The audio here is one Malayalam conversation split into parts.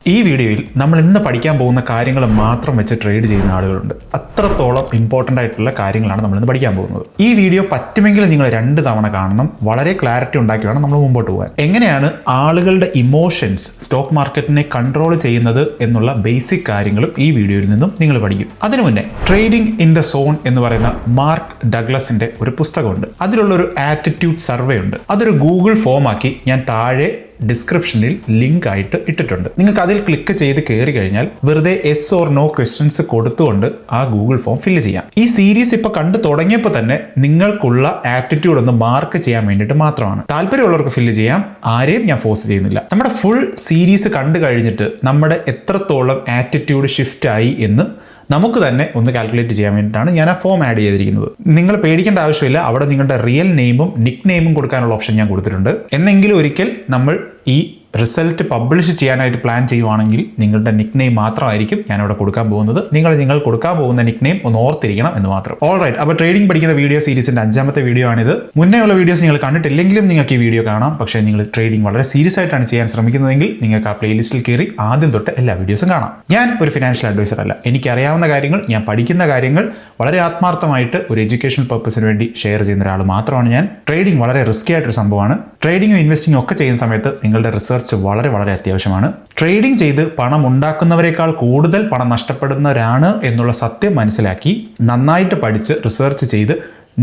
ഈ വീഡിയോയിൽ നമ്മൾ ഇന്ന് പഠിക്കാൻ പോകുന്ന കാര്യങ്ങൾ മാത്രം വെച്ച് ട്രേഡ് ചെയ്യുന്ന ആളുകളുണ്ട്. അത്രത്തോളം ഇമ്പോർട്ടൻ്റ് ആയിട്ടുള്ള കാര്യങ്ങളാണ് നമ്മൾ ഇന്ന് പഠിക്കാൻ പോകുന്നത്. ഈ വീഡിയോ പറ്റുമെങ്കിൽ നിങ്ങൾ 2 തവണ കാണണം. വളരെ ക്ലാരിറ്റി ഉണ്ടാക്കി വേണം നമ്മൾ മുമ്പോട്ട് പോകാൻ. എങ്ങനെയാണ് ആളുകളുടെ ഇമോഷൻസ് സ്റ്റോക്ക് മാർക്കറ്റിനെ കൺട്രോൾ ചെയ്യുന്നത് എന്നുള്ള ബേസിക് കാര്യങ്ങളും ഈ വീഡിയോയിൽ നിന്നും നിങ്ങൾ പഠിക്കും. അതിനു മുന്നേ ട്രേഡിംഗ് ഇൻ ദ സോൺ എന്ന് പറയുന്ന മാർക്ക് ഡഗ്ലസിന്റെ ഒരു പുസ്തകമുണ്ട്. അതിലുള്ള ഒരു ആറ്റിറ്റ്യൂഡ് സർവേ ഉണ്ട്. അതൊരു ഗൂഗിൾ ഫോം ആക്കി ഞാൻ താഴെ ഡിസ്ക്രിപ്ഷനിൽ ലിങ്ക് ആയിട്ട് ഇട്ടിട്ടുണ്ട്. നിങ്ങൾക്ക് അതിൽ ക്ലിക്ക് ചെയ്ത് കയറി കഴിഞ്ഞാൽ വെറുതെ യെസ് ഓർ നോ ക്വസ്റ്റ്യൻസ് കൊടുത്തുകൊണ്ട് ആ ഗൂഗിൾ ഫോം ഫില്ല് ചെയ്യാം. ഈ സീരീസ് ഇപ്പൊ കണ്ടു തുടങ്ങിയപ്പോൾ തന്നെ നിങ്ങൾക്കുള്ള ആറ്റിറ്റ്യൂഡ് ഒന്ന് മാർക്ക് ചെയ്യാൻ വേണ്ടിയിട്ട് മാത്രമാണ്. താല്പര്യമുള്ളവർക്ക് ഫില്ല് ചെയ്യാം, ആരെയും ഞാൻ ഫോഴ്സ് ചെയ്യുന്നില്ല. നമ്മുടെ ഫുൾ സീരീസ് കണ്ടു കഴിഞ്ഞിട്ട് നമ്മുടെ എത്രത്തോളം ആറ്റിറ്റ്യൂഡ് ഷിഫ്റ്റ് ആയി എന്ന് നമുക്ക് തന്നെ ഒന്ന് കാൽക്കുലേറ്റ് ചെയ്യാൻ വേണ്ടിയിട്ടാണ് ഞാൻ ആ ഫോം ആഡ് ചെയ്തിരിക്കുന്നത്. നിങ്ങൾ പേടിക്കേണ്ട ആവശ്യമില്ല. അവിടെ നിങ്ങളുടെ റിയൽ നെയിമും നിക് നെയിമും കൊടുക്കാനുള്ള ഓപ്ഷൻ ഞാൻ കൊടുത്തിട്ടുണ്ട്. എന്നെങ്കിലും ഒരിക്കൽ നമ്മൾ ഈ റിസൾട്ട് പബ്ലിഷ് ചെയ്യാനായിട്ട് പ്ലാൻ ചെയ്യുവാണെങ്കിൽ നിങ്ങളുടെ നിക് നെയിം മാത്രമായിരിക്കും ഞാനിവിടെ കൊടുക്കാൻ പോകുന്നത്. നിങ്ങൾ കൊടുക്കാൻ പോകുന്ന നിക് നെയിം ഒന്ന് ഓർത്തിരിക്കണം എന്ന് മാത്രം. ഓൾറൈറ്റ്, അപ്പോൾ ട്രേഡിംഗ് പഠിക്കുന്ന വീഡിയോ സീരീസിന്റെ 5ാമത്തെ വീഡിയോ ആണിത്. മുന്നേ ഉള്ള വീഡിയോസ് നിങ്ങൾ കണ്ടിട്ടില്ലെങ്കിലും നിങ്ങൾക്ക് ഈ വീഡിയോ കാണാം. പക്ഷേ നിങ്ങൾ ട്രേഡിംഗ് വളരെ സീരിയസ് ആയിട്ടാണ് ചെയ്യാൻ ശ്രമിക്കുന്നതെങ്കിൽ നിങ്ങൾക്ക് ആ പ്ലേലിസ്റ്റിൽ കയറി ആദ്യം തൊട്ട് എല്ലാ വീഡിയോസും കാണാം. ഞാൻ ഒരു ഫിനാൻഷ്യൽ അഡ്വൈസർ അല്ല. എനിക്കറിയാവുന്ന കാര്യങ്ങൾ, ഞാൻ പഠിക്കുന്ന കാര്യങ്ങൾ വളരെ ആത്മാർത്ഥമായിട്ട് ഒരു എഡ്യൂക്കേഷൻ പർപ്പസിന് വേണ്ടി ഷെയർ ചെയ്യുന്ന ഒരാൾ മാത്രമാണ് ഞാൻ. ട്രേഡിംഗ് വളരെ റിസ്കി ആയിട്ടൊരു സംഭവമാണ്. ട്രേഡിങ്ങും ഇൻവെസ്റ്റിംഗും ഒക്കെ ചെയ്യുന്ന സമയത്ത് നിങ്ങളുടെ റിസർച്ച് വളരെ അത്യാവശ്യമാണ്. ട്രേഡിംഗ് ചെയ്ത് പണം ഉണ്ടാക്കുന്നവരെക്കാൾ കൂടുതൽ പണം നഷ്ടപ്പെടുന്നവരാണ് എന്നുള്ള സത്യം മനസ്സിലാക്കി നന്നായിട്ട് പഠിച്ച് റിസർച്ച് ചെയ്ത്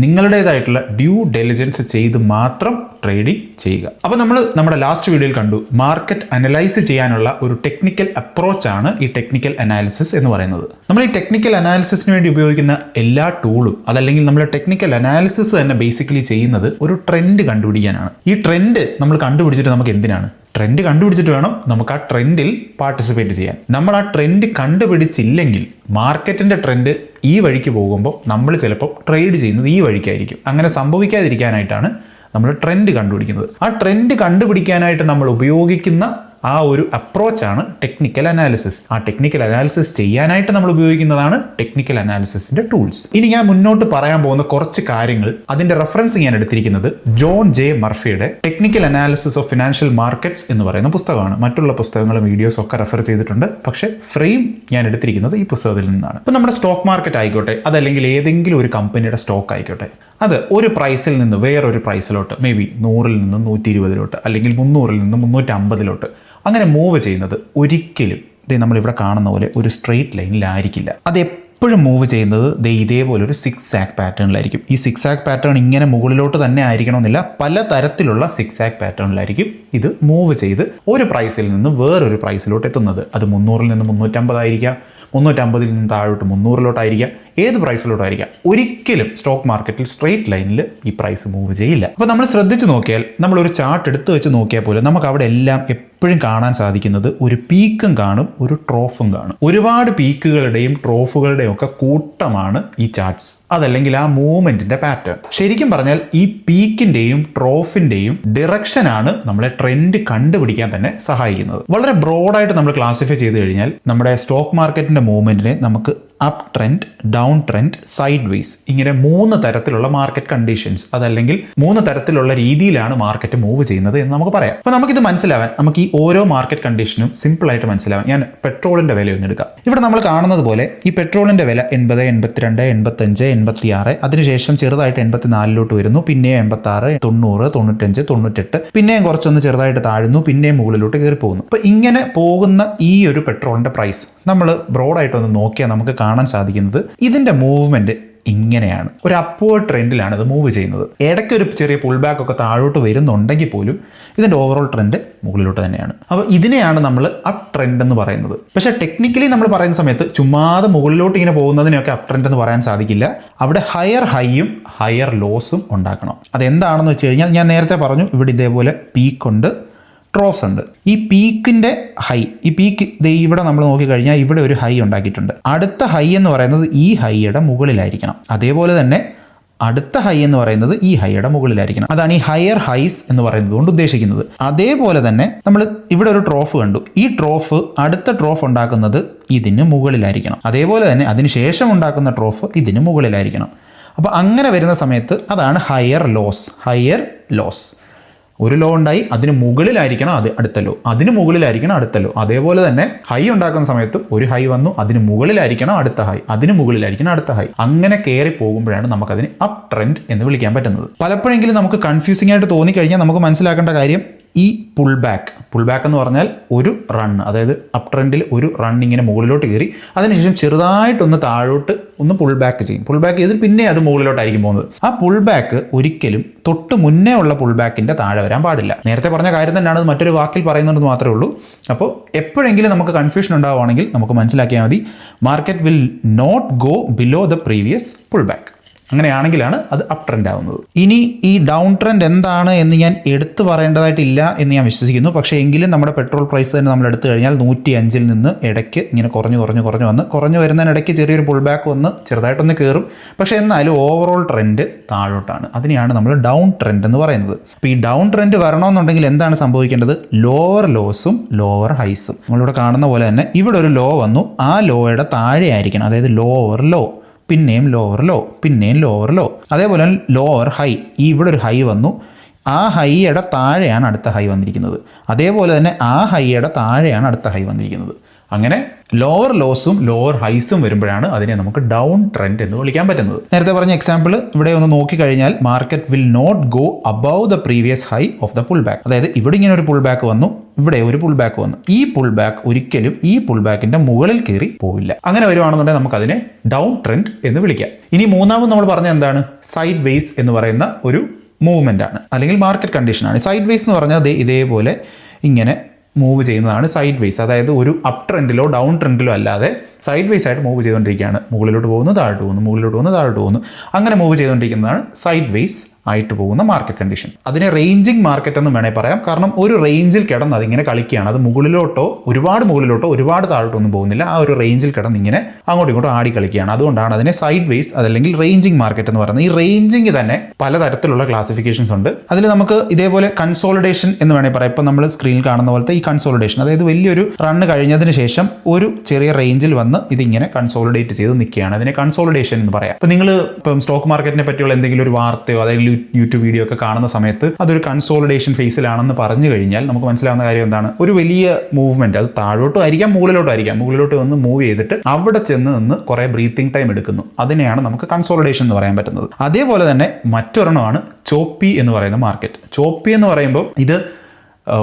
നിങ്ങളുടേതായിട്ടുള്ള ഡ്യൂ ഡെലിജൻസ് ചെയ്ത് മാത്രം ട്രേഡിംഗ് ചെയ്യുക. അപ്പോൾ നമ്മൾ നമ്മുടെ ലാസ്റ്റ് വീഡിയോയിൽ കണ്ടു, മാർക്കറ്റ് അനലൈസ് ചെയ്യാനുള്ള ഒരു ടെക്നിക്കൽ അപ്രോച്ചാണ് ഈ ടെക്നിക്കൽ അനാലിസിസ് എന്ന് പറയുന്നത്. നമ്മൾ ഈ ടെക്നിക്കൽ അനാലിസിസിന് വേണ്ടി ഉപയോഗിക്കുന്ന എല്ലാ ടൂളും, അതല്ലെങ്കിൽ നമ്മൾ ടെക്നിക്കൽ അനാലിസിസ് തന്നെ ബേസിക്കലി ചെയ്യുന്നത് ഒരു ട്രെൻഡ് കണ്ടുപിടിക്കാനാണ്. ഈ ട്രെൻഡ് നമ്മൾ കണ്ടുപിടിച്ചിട്ട് നമുക്ക് എന്തിനാണ്? ട്രെൻഡ് കണ്ടുപിടിച്ചിട്ട് വേണം നമുക്ക് ആ ട്രെൻഡിൽ പാർട്ടിസിപ്പേറ്റ് ചെയ്യാൻ. നമ്മൾ ആ ട്രെൻഡ് കണ്ടുപിടിച്ചില്ലെങ്കിൽ മാർക്കറ്റിന്റെ ട്രെൻഡ് ഈ വഴിക്ക് പോകുമ്പോൾ നമ്മൾ ചിലപ്പോൾ ട്രേഡ് ചെയ്യുന്നത് ഈ വഴിക്കായിരിക്കും. അങ്ങനെ സംഭവിക്കാതിരിക്കാനായിട്ടാണ് നമ്മൾ ട്രെൻഡ് കണ്ടുപിടിക്കുന്നത്. ആ ട്രെൻഡ് കണ്ടുപിടിക്കാനായിട്ട് നമ്മൾ ഉപയോഗിക്കുന്ന ആ ഒരു അപ്രോച്ചാണ് ടെക്നിക്കൽ അനാലിസിസ്. ആ ടെക്നിക്കൽ അനാലിസിസ് ചെയ്യാനായിട്ട് നമ്മൾ ഉപയോഗിക്കുന്നതാണ് ടെക്നിക്കൽ അനാലിസിസിന്റെ ടൂൾസ്. ഇനി ഞാൻ മുന്നോട്ട് പറയാൻ പോകുന്ന കുറച്ച് കാര്യങ്ങൾ, അതിന്റെ റെഫറൻസ് ഞാൻ എടുത്തിരിക്കുന്നത് ജോൺ ജെ മർഫിയുടെ technical analysis of financial markets എന്ന് പറയുന്ന പുസ്തകമാണ്. മറ്റുള്ള പുസ്തകങ്ങളും വീഡിയോസും ഒക്കെ റെഫർ ചെയ്തിട്ടുണ്ട്. പക്ഷേ ഫ്രെയിം ഞാൻ എടുത്തിരിക്കുന്നത് ഈ പുസ്തകത്തിൽ നിന്നാണ്. ഇപ്പം നമ്മുടെ സ്റ്റോക്ക് മാർക്കറ്റ് ആയിക്കോട്ടെ, അതല്ലെങ്കിൽ ഏതെങ്കിലും ഒരു കമ്പനിയുടെ സ്റ്റോക്ക് ആയിക്കോട്ടെ, അത് ഒരു പ്രൈസിൽ നിന്ന് വേറൊരു പ്രൈസിലോട്ട്, മേ ബി 100-ൽ നിന്ന് 120-ലോട്ട്, അല്ലെങ്കിൽ 300-ൽ നിന്ന് 350-ലോട്ട് അങ്ങനെ മൂവ് ചെയ്യുന്നത് ഒരിക്കലും നമ്മളിവിടെ കാണുന്ന പോലെ ഒരു സ്ട്രെയിറ്റ് ലൈനിലായിരിക്കില്ല. അത് എപ്പോഴും മൂവ് ചെയ്യുന്നത് ഇതേപോലെ ഒരു 6-ആഗ് പാറ്റേണിലായിരിക്കും. ഈ 6-ആഗ് പാറ്റേൺ ഇങ്ങനെ മുകളിലോട്ട് തന്നെ ആയിരിക്കണമെന്നില്ല, പല തരത്തിലുള്ള 6-ആഗ് പാറ്റേണിലായിരിക്കും ഇത് മൂവ് ചെയ്ത് ഒരു പ്രൈസിൽ നിന്ന് വേറൊരു പ്രൈസിലോട്ട് എത്തുന്നത്. അത് 300-ൽ നിന്ന് 350 ആയിരിക്കാം, 350-ൽ നിന്ന് താഴോട്ട് 300-ലോട്ടായിരിക്കാം, ഏത് പ്രൈസിലോട്ടായിരിക്കാം. ഒരിക്കലും സ്റ്റോക്ക് മാർക്കറ്റിൽ സ്ട്രെയിറ്റ് ലൈനിൽ ഈ പ്രൈസ് മൂവ് ചെയ്യില്ല. അപ്പോൾ നമ്മൾ ശ്രദ്ധിച്ച് നോക്കിയാൽ, നമ്മളൊരു ചാർട്ട് എടുത്തു വെച്ച് നോക്കിയാൽ പോലും നമുക്ക് അവിടെ എല്ലാം എപ്പോഴും കാണാൻ സാധിക്കുന്നത് ഒരു പീക്കും കാണും, ഒരു ട്രോഫും കാണും. ഒരുപാട് പീക്കുകളുടെയും ട്രോഫുകളുടെയും ഒക്കെ കൂട്ടമാണ് ഈ ചാർട്ട്സ്, അതല്ലെങ്കിൽ ആ മൂവ്മെന്റിന്റെ പാറ്റേൺ. ശരിക്കും പറഞ്ഞാൽ ഈ പീക്കിന്റെയും ട്രോഫിന്റെയും ഡിറക്ഷനാണ് നമ്മളെ ട്രെൻഡ് കണ്ടുപിടിക്കാൻ തന്നെ സഹായിക്കുന്നത്. വളരെ ബ്രോഡായിട്ട് നമ്മൾ ക്ലാസിഫൈ ചെയ്ത് കഴിഞ്ഞാൽ നമ്മുടെ സ്റ്റോക്ക് മാർക്കറ്റിന്റെ മൂവ്മെന്റിനെ നമുക്ക് up trend, down trend, side vase, ഇങ്ങനെ 3 തരത്തിലുള്ള മാർക്കറ്റ് കണ്ടീഷൻസ്, അതല്ലെങ്കിൽ 3 തരത്തിലുള്ള രീതിയിലാണ് മാർക്കറ്റ് മൂവ് ചെയ്യുന്നത് എന്ന് നമുക്ക് പറയാം. അപ്പോൾ നമുക്കിത് മനസ്സിലാവാൻ, നമുക്ക് ഈ ഓരോ മാർക്കറ്റ് കണ്ടീഷനും സിമ്പിൾ ആയിട്ട് മനസ്സിലാവാൻ ഞാൻ പെട്രോളിന്റെ വില ഒന്ന് എടുക്കാം. ഇവിടെ നമ്മൾ കാണുന്നത് പോലെ ഈ പെട്രോളിന്റെ വില 80, 82, 85, 86, അതിനുശേഷം ചെറുതായിട്ട് 84-ലോട്ട് വരുന്നു, പിന്നെയും 86, 90, 95, 98, പിന്നെയും കുറച്ചൊന്ന് ചെറുതായിട്ട് താഴുന്നു, പിന്നെയും മുകളിലോട്ട് കയറി പോകുന്നു. അപ്പോൾ ഇങ്ങനെ പോകുന്ന ഈ ഒരു പെട്രോളിന്റെ പ്രൈസ് നമ്മൾ ബ്രോഡായിട്ടൊന്ന് നോക്കിയാൽ നമുക്ക് കാണാൻ സാധിക്കുന്നത് ഇതിന്റെ മൂവ്മെന്റ് ഇങ്ങനെയാണ്. ഒരു അപ്വേർഡ് ട്രെൻഡിലാണ് ഇത് മൂവ് ചെയ്യുന്നത്. ഇടയ്ക്ക് ഒരു ചെറിയ പുൾ ബാക്ക് ഒക്കെ താഴോട്ട് വരുന്നുണ്ടെങ്കിൽ പോലും ഇതിന്റെ ഓവറോൾ ട്രെൻഡ് മുകളിലോട്ട് തന്നെയാണ്. അപ്പോൾ ഇതിനെയാണ് നമ്മൾ അപ്പ് ട്രെൻഡ് എന്ന് പറയുന്നത്. പക്ഷേ ടെക്നിക്കലി നമ്മൾ പറയുന്ന സമയത്ത് ചുമ്മാതെ മുകളിലോട്ട് ഇങ്ങനെ പോകുന്നതിനെയൊക്കെ അപ്പ് ട്രെൻഡ് എന്ന് പറയാൻ സാധിക്കില്ല. അവിടെ ഹയർ ഹൈയും ഹയർ ലോസും ഉണ്ടാക്കണം. അതെന്താണെന്ന് വെച്ച് കഴിഞ്ഞാൽ ഞാൻ നേരത്തെ പറഞ്ഞു, ഇവിടെ ഇതേപോലെ പീക്കുണ്ട്, ട്രോഫ്സ് ഉണ്ട്. ഈ പീക്കിന്റെ ഹൈ, ഈ പീക്ക് ഇവിടെ നമ്മൾ നോക്കിക്കഴിഞ്ഞാൽ ഇവിടെ ഒരു ഹൈ ഉണ്ടാക്കിയിട്ടുണ്ട്. അടുത്ത ഹൈ എന്ന് പറയുന്നത് ഈ ഹൈയുടെ മുകളിലായിരിക്കണം. അതേപോലെ തന്നെ അടുത്ത ഹൈ എന്ന് പറയുന്നത് ഈ ഹൈയുടെ മുകളിലായിരിക്കണം. അതാണ് ഈ ഹയർ ഹൈസ് എന്ന് പറയുന്നത് കൊണ്ട് ഉദ്ദേശിക്കുന്നത്. അതേപോലെ തന്നെ നമ്മൾ ഇവിടെ ഒരു ട്രോഫ് കണ്ടു. ഈ ട്രോഫ് അടുത്ത ട്രോഫ് ഉണ്ടാക്കുന്നത് ഇതിന് മുകളിലായിരിക്കണം. അതേപോലെ തന്നെ അതിനുശേഷം ഉണ്ടാക്കുന്ന ട്രോഫ് ഇതിന് മുകളിലായിരിക്കണം. അപ്പോൾ അങ്ങനെ വരുന്ന സമയത്ത് അതാണ് ഹയർ ലോസ്. ഒരു ലോ ഉണ്ടായി, അതിന് മുകളിലായിരിക്കണം അടുത്ത ലോ, അതിന് മുകളിലായിരിക്കണം അടുത്ത ലോ. അതേപോലെ തന്നെ ഹൈ ഉണ്ടാക്കുന്ന സമയത്തും ഒരു ഹൈ വന്നു, അതിന് മുകളിലായിരിക്കണം അടുത്ത ഹൈ, അതിന് മുകളിലായിരിക്കണം അടുത്ത ഹൈ. അങ്ങനെ കയറി പോകുമ്പോഴാണ് നമുക്കതിന് അപ് ട്രെൻഡ് എന്ന് വിളിക്കാൻ പറ്റുന്നത്. പലപ്പോഴെങ്കിലും നമുക്ക് കൺഫ്യൂസിംഗ് ആയിട്ട് തോന്നിക്കഴിഞ്ഞാൽ നമുക്ക് മനസ്സിലാക്കേണ്ട കാര്യം ഈ പുൾ ബാക്ക് എന്ന് പറഞ്ഞാൽ ഒരു റൺ, അതായത് അപ് ട്രെൻഡിൽ ഒരു റൺ ഇങ്ങനെ മുകളിലോട്ട് കയറി അതിനുശേഷം ചെറുതായിട്ടൊന്ന് താഴോട്ട് ഒന്ന് പുൾ ബാക്ക് ചെയ്യും. പുൾ ബാക്ക് ചെയ്ത് പിന്നെ അത് മുകളിലോട്ടായിരിക്കും പോകുന്നത്. ആ പുൾ ബാക്ക് ഒരിക്കലും തൊട്ട് മുന്നേ ഉള്ള പുൾ ബാക്കിൻ്റെ താഴെ വരാൻ പാടില്ല. നേരത്തെ പറഞ്ഞ കാര്യം തന്നെയാണ് അത് മറ്റൊരു വാക്കിൽ പറയുന്നത് മാത്രമേ ഉള്ളൂ. അപ്പോൾ എപ്പോഴെങ്കിലും നമുക്ക് കൺഫ്യൂഷൻ ഉണ്ടാവുകയാണെങ്കിൽ നമുക്ക് മനസ്സിലാക്കിയാൽ മതി, market will not go below the previous pull back. അങ്ങനെയാണെങ്കിലാണ് അത് അപ് ട്രെൻഡ് ആവുന്നത്. ഇനി ഈ ഡൗൺ ട്രെൻഡ് എന്താണ് എന്ന് ഞാൻ എടുത്തു പറയേണ്ടതായിട്ടില്ല എന്ന് ഞാൻ വിശ്വസിക്കുന്നു. പക്ഷേ എങ്കിലും നമ്മുടെ പെട്രോൾ പ്രൈസ് തന്നെ നമ്മൾ എടുത്തു കഴിഞ്ഞാൽ 105 നിന്ന് ഇടയ്ക്ക് ഇങ്ങനെ കുറഞ്ഞു വരുന്നതിനിടയ്ക്ക് ചെറിയൊരു പുൾ ബാക്ക് വന്ന് ചെറുതായിട്ടൊന്ന് കയറും. പക്ഷേ എന്നാലും ഓവറോൾ ട്രെൻഡ് താഴോട്ടാണ്. അതിനെയാണ് നമ്മൾ ഡൗൺ ട്രെൻഡ് എന്ന് പറയുന്നത്. അപ്പോൾ ഈ ഡൗൺ ട്രെൻഡ് വരണമെന്നുണ്ടെങ്കിൽ എന്താണ് സംഭവിക്കേണ്ടത്? Lower ലോസും lower ഹൈസും. നമ്മളിവിടെ കാണുന്ന പോലെ തന്നെ ഇവിടെ ഒരു ലോ വന്നു, ആ ലോയുടെ താഴെ ആയിരിക്കണം, അതായത് ലോവർ ലോ, പിന്നെയും ലോവർ ലോ, പിന്നെയും ലോവർ ലോ. അതേപോലെ ലോവർ ഹൈ, ഇവിടെ ഒരു ഹൈ വന്നു, ആ ഹൈയുടെ താഴെയാണ് അടുത്ത ഹൈ വന്നിരിക്കുന്നത്. അതേപോലെ തന്നെ ആ ഹൈയുടെ താഴെയാണ് അടുത്ത ഹൈ വന്നിരിക്കുന്നത്. അങ്ങനെ ലോവർ ലോസും ലോവർ ഹൈസും വരുമ്പോഴാണ് അതിനെ നമുക്ക് ഡൗൺ ട്രെൻഡ് എന്ന് വിളിക്കാൻ പറ്റുന്നത്. നേരത്തെ പറഞ്ഞ എക്സാമ്പിൾ ഇവിടെ ഒന്ന് നോക്കിക്കഴിഞ്ഞാൽ market will not go above the previous high of the pull back. അതായത് ഇവിടെ ഇങ്ങനെ ഒരു പുൾ ബാക്ക് വന്നു, ഇവിടെ ഒരു പുൾ ബാക്ക് വന്നു, ഈ പുൾ ബാക്ക് ഒരിക്കലും ഈ പുൾ ബാക്കിന്റെ മുകളിൽ കയറി പോവില്ല. അങ്ങനെ വരുവാണെന്നുണ്ടെങ്കിൽ നമുക്ക് അതിനെ ഡൗൺ ട്രെൻഡ് എന്ന് വിളിക്കാം. ഇനി മൂന്നാമത് നമ്മൾ പറഞ്ഞ എന്താണ്? സൈഡ് വേസ് എന്ന് പറയുന്ന ഒരു മൂവ്മെന്റ് ആണ്, അല്ലെങ്കിൽ മാർക്കറ്റ് കണ്ടീഷനാണ്. സൈഡ് വേസ് എന്ന് പറഞ്ഞാൽ ഇതേപോലെ ഇങ്ങനെ മൂവ് ചെയ്യുന്നതാണ് സൈഡ് വേസ്. അതായത് ഒരു അപ് ട്രെൻഡിലോ ഡൗൺ ട്രെൻഡിലോ അല്ലാതെ സൈഡ് വേസ് ആയിട്ട് മൂവ് ചെയ്തുകൊണ്ടിരിക്കുകയാണ്. മുകളിലോട്ട് പോകുന്നു, താഴോട്ട് പോകുന്നു, മുകളിലോട്ട് പോകുന്നു, താഴോട്ട് പോകുന്നു. അങ്ങനെ മൂവ് ചെയ്തുകൊണ്ടിരിക്കുന്നതാണ് സൈഡ് വേസ് ആയിട്ട് പോകുന്ന മാർക്കറ്റ് കണ്ടീഷൻ. അതിനെ റേഞ്ചിങ് മാർക്കറ്റ് എന്ന് വേണേൽ പറയാം. കാരണം ഒരു റേഞ്ചിൽ കിടന്ന് അതിങ്ങനെ കളിക്കുകയാണ്. അത് മുകളിലോട്ടോ ഒരുപാട് താഴോട്ടോ ഒന്നും പോകുന്നില്ല. ആ ഒരു റേഞ്ചിൽ കിടന്ന് ഇങ്ങനെ അങ്ങോട്ടും ഇങ്ങോട്ടും ആടി കളിക്കുകയാണ്. അതുകൊണ്ടാണ് അതിനെ സൈഡ് വേസ് അതല്ലെങ്കിൽ റേഞ്ചിങ് മാർക്കറ്റ് എന്ന് പറയുന്നത്. ഈ റേഞ്ചിങ് തന്നെ പലതരത്തിലുള്ള ക്ലാസിഫിക്കേഷൻസ് ഉണ്ട്. അതിൽ നമുക്ക് ഇതേപോലെ കൺസോളിഡേഷൻ എന്ന് വേണേൽ പറയാം. ഇപ്പം നമ്മൾ സ്ക്രീനിൽ കാണുന്ന പോലത്തെ ഈ കൺസോളിഡേഷൻ, അതായത് വലിയൊരു റണ്ണ് കഴിഞ്ഞതിന് ശേഷം ഒരു ചെറിയ റേഞ്ചിൽ വന്ന് ഇതിങ്ങനെ കൺസോളിഡേറ്റ് ചെയ്ത് നിൽക്കുകയാണ്. അതിനെ കൺസോളിഡേഷൻ എന്ന് പറയാം. ഇപ്പം നിങ്ങൾ ഇപ്പം സ്റ്റോക്ക് മാർക്കറ്റിനെ പറ്റിയുള്ള എന്തെങ്കിലും ഒരു വാർത്തയോ അല്ലെങ്കിൽ യൂട്യൂബ് വീഡിയോ ഒക്കെ കാണുന്ന സമയത്ത് അതൊരു കൺസോളിഡേഷൻ ഫേസിലാണെന്ന് പറഞ്ഞു കഴിഞ്ഞാൽ നമുക്ക് മനസ്സിലാവുന്ന കാര്യം എന്താണ്? ഒരു വലിയ മൂവ്മെന്റ്, അത് താഴോട്ടും ആയിരിക്കാം മുകളിലോട്ടും ആയിരിക്കാം, മുകളിലോട്ട് വന്ന് മൂവ് ചെയ്തിട്ട് അവിടെ ചെന്ന് നിന്ന് കുറെ ബ്രീത്തിങ് ടൈം എടുക്കുന്നു. അതിനെയാണ് നമുക്ക് കൺസോളിഡേഷൻ എന്ന് പറയാൻ പറ്റുന്നത്. അതേപോലെ തന്നെ മറ്റൊരെണ്ണമാണ് ചോപ്പി എന്ന് പറയുന്ന മാർക്കറ്റ്. ചോപ്പി എന്ന് പറയുമ്പോൾ ഇത്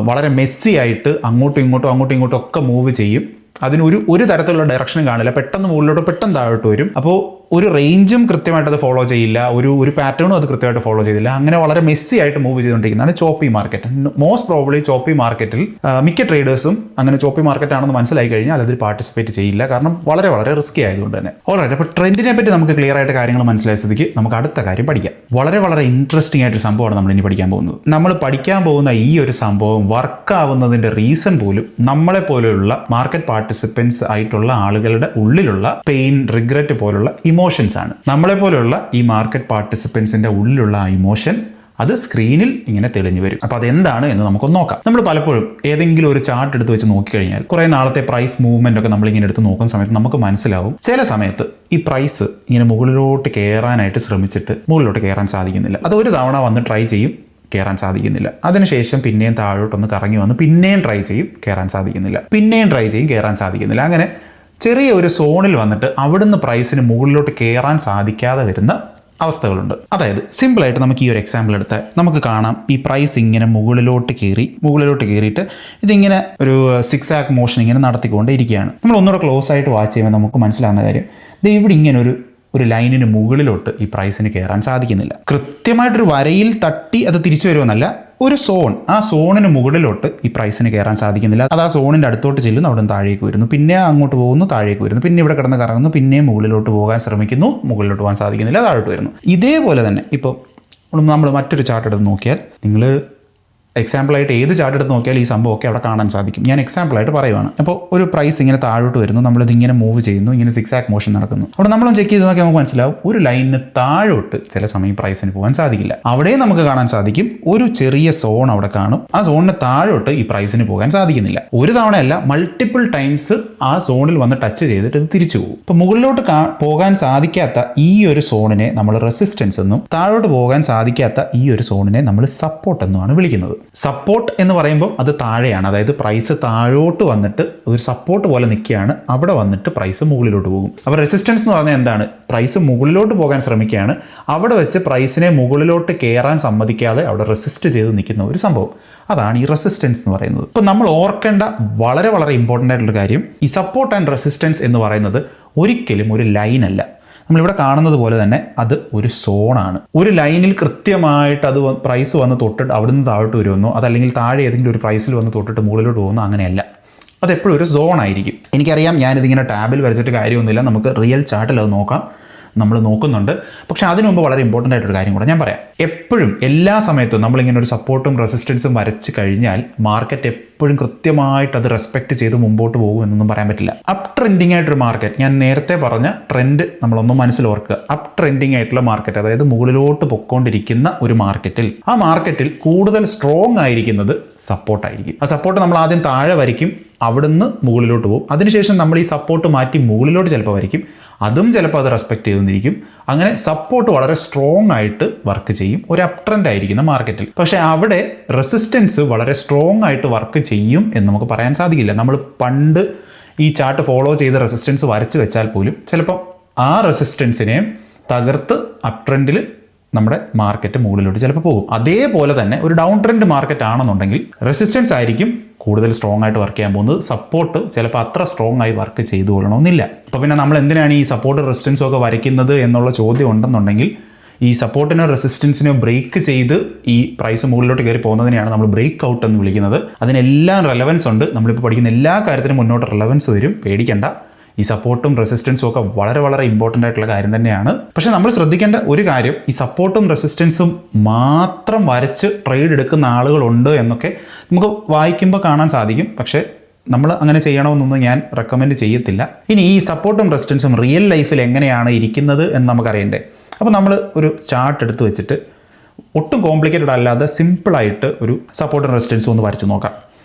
വളരെ മെസ്സി ആയിട്ട് അങ്ങോട്ടും ഇങ്ങോട്ടും ഒക്കെ മൂവ് ചെയ്യും. അതിന് ഒരു തരത്തിലുള്ള ഡയറക്ഷനും കാണില്ല. പെട്ടെന്ന് മുകളിലോട്ട് പെട്ടെന്ന് താഴോട്ട് വരും. അപ്പോൾ ഒരു റേഞ്ചും കൃത്യമായിട്ട് അത് ഫോളോ ചെയ്യില്ല, ഒരു പാറ്റേണും അത് കൃത്യമായിട്ട് ഫോളോ ചെയ്തില്ല. അങ്ങനെ വളരെ മെസ്സി ആയിട്ട് move ചെയ്തുകൊണ്ടിരിക്കുന്നതാണ് choppy market. Most probably choppy മാർക്കറ്റിൽ മിക്ക ട്രേഡേഴ്സും അങ്ങനെ ചോപ്പി മാർക്കറ്റ് ആണെന്ന് മനസ്സിലായി കഴിഞ്ഞാൽ അതിൽ പാർട്ടിസിപ്പേറ്റ് ചെയ്യില്ല. കാരണം വളരെ റിസ്കി ആയതുകൊണ്ട് തന്നെ. ഓൾറൈറ്റ്, അപ്പോൾ ട്രെൻഡിനെ പറ്റി നമുക്ക് ക്ലിയർ ആയിട്ട് കാര്യങ്ങൾ മനസ്സിലായ സ്ഥിതിക്ക് നമുക്ക് അടുത്ത കാര്യം പഠിക്കാം. വളരെ ഇൻട്രസ്റ്റിംഗ് ആയിട്ടൊരു സംഭവമാണ് നമ്മൾ ഇനി പഠിക്കാൻ പോകുന്നത്. നമ്മൾ പഠിക്കാൻ പോകുന്ന ഈ ഒരു സംഭവം വർക്ക് ആവുന്നതിന്റെ റീസൺ പോലും നമ്മളെ പോലെയുള്ള മാർക്കറ്റ് പാർട്ടിസിപ്പൻസ് ആയിട്ടുള്ള ആളുകളുടെ ഉള്ളിലുള്ള പെയിൻ, റിഗ്രറ്റ് പോലുള്ള ഇമോഷൻസ് ആണ്. നമ്മളെ പോലെയുള്ള ഈ മാർക്കറ്റ് പാർട്ടിസിപ്പൻസിന്റെ ഉള്ളിലുള്ള ആ ഇമോഷൻ അത് സ്ക്രീനിൽ ഇങ്ങനെ തെളിഞ്ഞു വരും. അപ്പോൾ അതെന്താണ് എന്ന് നമുക്കൊന്ന് നോക്കാം. നമ്മൾ പലപ്പോഴും ഏതെങ്കിലും ഒരു ചാർട്ട് എടുത്ത് വെച്ച് നോക്കിക്കഴിഞ്ഞാൽ കുറേ നാളത്തെ പ്രൈസ് മൂവ്മെന്റ് ഒക്കെ നമ്മളിങ്ങനെ എടുത്ത് നോക്കുന്ന സമയത്ത് നമുക്ക് മനസ്സിലാവും ചില സമയത്ത് ഈ പ്രൈസ് ഇങ്ങനെ മുകളിലോട്ട് കയറാനായിട്ട് ശ്രമിച്ചിട്ട് മുകളിലോട്ട് കയറാൻ സാധിക്കുന്നില്ല. അത് ഒരു തവണ വന്ന് ട്രൈ ചെയ്യും, കയറാൻ സാധിക്കുന്നില്ല. അതിനുശേഷം പിന്നെയും താഴോട്ടൊന്ന് കറങ്ങി വന്ന് പിന്നെയും ട്രൈ ചെയ്യും, കയറാൻ സാധിക്കുന്നില്ല. പിന്നെയും ട്രൈ ചെയ്യും, കയറാൻ സാധിക്കുന്നില്ല. അങ്ങനെ ചെറിയ ഒരു സോണിൽ വന്നിട്ട് അവിടുന്ന് പ്രൈസിന് മുകളിലോട്ട് കയറാൻ സാധിക്കാതെ വരുന്ന അവസ്ഥകളുണ്ട്. അതായത് സിമ്പിളായിട്ട് നമുക്ക് ഈ ഒരു എക്സാമ്പിൾ എടുത്താൽ നമുക്ക് കാണാം, ഈ പ്രൈസ് ഇങ്ങനെ മുകളിലോട്ട് കയറിയിട്ട് ഇതിങ്ങനെ ഒരു സിക്സ് ആക്ക് മോഷൻ ഇങ്ങനെ നടത്തിക്കൊണ്ട് ഇരിക്കുകയാണ്. നമ്മൾ ഒന്നുകൂടെ ക്ലോസ് ആയിട്ട് വാച്ച് ചെയ്യുമ്പോൾ നമുക്ക് മനസ്സിലാവുന്ന കാര്യം, ഇവിടെ ഇങ്ങനെ ഒരു ലൈനിന് മുകളിലോട്ട് ഈ പ്രൈസിന് കയറാൻ സാധിക്കുന്നില്ല. കൃത്യമായിട്ടൊരു വരയിൽ തട്ടി അത് തിരിച്ചു വരുമെന്നല്ല, ഒരു സോൺ, ആ സോണിന് മുകളിലോട്ട് ഈ പ്രൈസിന് കയറാൻ സാധിക്കുന്നില്ല. അത് ആ സോണിൻ്റെ അടുത്തോട്ട് ചെല്ലുന്നു, അവിടെ നിന്ന് താഴേക്ക് വരുന്നു, പിന്നെ അങ്ങോട്ട് പോകുന്നു, താഴേക്ക് വരുന്നു, പിന്നെ ഇവിടെ കിടന്ന് കറങ്ങുന്നു, പിന്നെയും മുകളിലോട്ട് പോകാൻ ശ്രമിക്കുന്നു, മുകളിലോട്ട് പോകാൻ സാധിക്കുന്നില്ല, താഴോട്ട് വരുന്നു. ഇതേപോലെ തന്നെ ഇപ്പോൾ നമ്മൾ മറ്റൊരു ചാർട്ട് എടുത്ത് നോക്കിയാൽ, നിങ്ങൾ എക്സാമ്പിളായിട്ട് ഏത് ചാർട്ട് എടുത്ത് നോക്കിയാൽ ഈ സംഭവമൊക്കെ അവിടെ കാണാൻ സാധിക്കും. ഞാൻ എക്സാമ്പിളായിട്ട് പറയുവാണ്. അപ്പോൾ ഒരു പ്രൈസ് ഇങ്ങനെ താഴോട്ട് വരുന്നു, നമ്മളിത് ഇങ്ങനെ മൂവ് ചെയ്യുന്നു, ഇങ്ങനെ സിക്സ് ആക്ക് മോഷൻ നടക്കുന്നു. അവിടെ നമ്മളൊന്ന് ചെക്ക് ചെയ്ത് നോക്കിയാൽ നമുക്ക് മനസ്സിലാവും, ഒരു ലൈനിന് താഴോട്ട് ചില സമയം പ്രൈസിന് പോകാൻ സാധിക്കില്ല. അവിടെയും നമുക്ക് കാണാൻ സാധിക്കും, ഒരു ചെറിയ സോൺ അവിടെ കാണും, ആ സോണിന് താഴോട്ട് ഈ പ്രൈസിന് പോകാൻ സാധിക്കുന്നില്ല. ഒരു തവണയല്ല, മൾട്ടിപ്പിൾ ടൈംസ് ആ സോണിൽ വന്ന് ടച്ച് ചെയ്തിട്ട് ഇത് തിരിച്ചു പോകും. ഇപ്പോൾ മുകളിലോട്ട് പോകാൻ സാധിക്കാത്ത ഈ ഒരു സോണിനെ നമ്മൾ റെസിസ്റ്റൻസ് എന്നും താഴോട്ട് പോകാൻ സാധിക്കാത്ത ഈ ഒരു സോണിനെ നമ്മൾ സപ്പോർട്ട് എന്നുമാണ് വിളിക്കുന്നത്. സപ്പോർട്ട് എന്ന് പറയുമ്പോൾ അത് താഴെയാണ്, അതായത് പ്രൈസ് താഴോട്ട് വന്നിട്ട് ഒരു സപ്പോർട്ട് പോലെ നിൽക്കുകയാണ്, അവിടെ വന്നിട്ട് പ്രൈസ് മുകളിലോട്ട് പോകും. അപ്പോൾ റെസിസ്റ്റൻസ് എന്ന് പറഞ്ഞാൽ എന്താണ്? പ്രൈസ് മുകളിലോട്ട് പോകാൻ ശ്രമിക്കുകയാണ്, അവിടെ വെച്ച് പ്രൈസിനെ മുകളിലോട്ട് കയറാൻ സമ്മതിക്കാതെ അവിടെ റെസിസ്റ്റ് ചെയ്ത് നിൽക്കുന്ന ഒരു സംഭവം, അതാണ് ഈ റെസിസ്റ്റൻസ് എന്ന് പറയുന്നത്. ഇപ്പോൾ നമ്മൾ ഓർക്കേണ്ട വളരെ വളരെ ഇമ്പോർട്ടൻ്റ് ആയിട്ടുള്ള കാര്യം, ഈ സപ്പോർട്ട് ആൻഡ് റെസിസ്റ്റൻസ് എന്ന് പറയുന്നത് ഒരിക്കലും ഒരു ലൈനല്ല. നമ്മളിവിടെ കാണുന്നത് പോലെ തന്നെ അത് ഒരു സോണാണ്. ഒരു ലൈനിൽ കൃത്യമായിട്ട് അത് പ്രൈസ് വന്ന് തൊട്ടിട്ട് അവിടുന്ന് താഴോട്ട് വരുമെന്നോ അതല്ലെങ്കിൽ താഴെ ഏതെങ്കിലും ഒരു പ്രൈസിൽ വന്ന് തൊട്ടിട്ട് മുകളിലോട്ട് പോകുന്നോ അങ്ങനെയല്ല. അതെപ്പോഴും ഒരു സോൺ ആയിരിക്കും. എനിക്കറിയാം, ഞാനിതിങ്ങനെ ടാബിൽ വരച്ചിട്ട് കാര്യമൊന്നുമില്ല, നമുക്ക് റിയൽ ചാർട്ടിൽ അത് നോക്കാം, നമ്മൾ നോക്കുന്നുണ്ട്. പക്ഷേ അതിനു മുമ്പ് വളരെ ഇമ്പോർട്ടൻ്റ് ആയിട്ടൊരു കാര്യം കൂടെ ഞാൻ പറയാം. എപ്പോഴും എല്ലാ സമയത്തും നമ്മളിങ്ങനെ ഒരു സപ്പോർട്ടും റെസിസ്റ്റൻസും വരച്ച് കഴിഞ്ഞാൽ മാർക്കറ്റ് എപ്പോഴും കൃത്യമായിട്ട് അത് റെസ്പെക്ട് ചെയ്ത് മുമ്പോട്ട് പോകും എന്നൊന്നും പറയാൻ പറ്റില്ല. അപ്പ് ട്രെൻഡിങ് ആയിട്ടൊരു മാർക്കറ്റ്, ഞാൻ നേരത്തെ പറഞ്ഞ ട്രെൻഡ് നമ്മളൊന്നും മനസ്സിൽ ഓർക്കുക. അപ്പ് ട്രെൻഡിങ് ആയിട്ടുള്ള മാർക്കറ്റ്, അതായത് മുകളിലോട്ട് പൊയ്ക്കൊണ്ടിരിക്കുന്ന ഒരു മാർക്കറ്റിൽ, ആ മാർക്കറ്റിൽ കൂടുതൽ സ്ട്രോങ് ആയിരിക്കുന്നത് സപ്പോർട്ടായിരിക്കും. ആ സപ്പോർട്ട് നമ്മൾ ആദ്യം താഴെ വരയ്ക്കും, അവിടുന്ന് മുകളിലോട്ട് പോകും. അതിനുശേഷം നമ്മൾ ഈ സപ്പോർട്ട് മാറ്റി മുകളിലോട്ട് ചിലപ്പോൾ വരയ്ക്കും, അതും ചിലപ്പോൾ അത് റെസ്പെക്ട് ചെയ്തിരിക്കും. അങ്ങനെ സപ്പോർട്ട് വളരെ സ്ട്രോങ് ആയിട്ട് വർക്ക് ചെയ്യും ഒരു അപ് ട്രെൻഡ് ആയിരിക്കുന്ന മാർക്കറ്റിൽ. പക്ഷേ അവിടെ റെസിസ്റ്റൻസ് വളരെ സ്ട്രോങ് ആയിട്ട് വർക്ക് ചെയ്യും എന്ന് നമുക്ക് പറയാൻ സാധിക്കില്ല. നമ്മൾ പണ്ട് ഈ ചാർട്ട് ഫോളോ ചെയ്ത് റെസിസ്റ്റൻസ് വരച്ച് വെച്ചാൽ പോലും ചിലപ്പോൾ ആ റെസിസ്റ്റൻസിനെ തകർത്ത് അപ് ട്രെൻഡിൽ നമ്മുടെ മാർക്കറ്റ് മുകളിലോട്ട് ചിലപ്പോൾ പോകും. അതേപോലെ തന്നെ ഒരു ഡൗൺ ട്രെൻഡ് മാർക്കറ്റ് ആണെന്നുണ്ടെങ്കിൽ റെസിസ്റ്റൻസ് ആയിരിക്കും കൂടുതൽ സ്ട്രോങ് ആയിട്ട് വർക്ക് ചെയ്യാൻ പോകുന്നത്, സപ്പോർട്ട് ചിലപ്പോൾ അത്ര സ്ട്രോങ് ആയി വർക്ക് ചെയ്തു കൊള്ളണമെന്നില്ല. അപ്പോൾ പിന്നെ നമ്മൾ എന്തിനാണ് ഈ സപ്പോർട്ട് റെസിസ്റ്റൻസും ഒക്കെ വരയ്ക്കുന്നത് എന്നുള്ള ചോദ്യം ഉണ്ടെന്നുണ്ടെങ്കിൽ, ഈ സപ്പോർട്ടിനോ റെസിസ്റ്റൻസിനോ ബ്രേക്ക് ചെയ്ത് ഈ പ്രൈസ് മുകളിലോട്ട് കയറി പോകുന്നതിനെയാണ് നമ്മൾ ബ്രേക്ക് ഔട്ട് എന്ന് വിളിക്കുന്നത്. അതിനെല്ലാം റെലവൻസ് ഉണ്ട്. നമ്മളിപ്പോൾ പഠിക്കുന്ന എല്ലാ കാര്യത്തിനും മുന്നോട്ട് റെലവൻസ് വരും, പേടിക്കേണ്ട. ഈ സപ്പോർട്ടും റെസിസ്റ്റൻസും ഒക്കെ വളരെ വളരെ ഇമ്പോർട്ടൻ്റ് ആയിട്ടുള്ള കാര്യം തന്നെയാണ്. പക്ഷേ നമ്മൾ ശ്രദ്ധിക്കേണ്ട ഒരു കാര്യം, ഈ സപ്പോർട്ടും റെസിസ്റ്റൻസും മാത്രം വരച്ച് ട്രേഡ് എടുക്കുന്ന ആളുകളുണ്ട് എന്നൊക്കെ നമുക്ക് വായിക്കുമ്പോൾ കാണാൻ സാധിക്കും. പക്ഷേ നമ്മൾ അങ്ങനെ ചെയ്യണമെന്നൊന്നും ഞാൻ റെക്കമെൻഡ് ചെയ്യത്തില്ല. ഇനി ഈ സപ്പോർട്ടും റെസിസ്റ്റൻസും റിയൽ ലൈഫിൽ എങ്ങനെയാണ് ഇരിക്കുന്നത് എന്ന് നമുക്കറിയണ്ടേ. അപ്പോൾ നമ്മൾ ഒരു ചാർട്ട് എടുത്ത് വെച്ചിട്ട് ഒട്ടും കോംപ്ലിക്കേറ്റഡ് അല്ലാതെ സിമ്പിളായിട്ട് ഒരു സപ്പോർട്ടും റെസിസ്റ്റൻസും ഒന്ന് വരച്ച് നോക്കാം.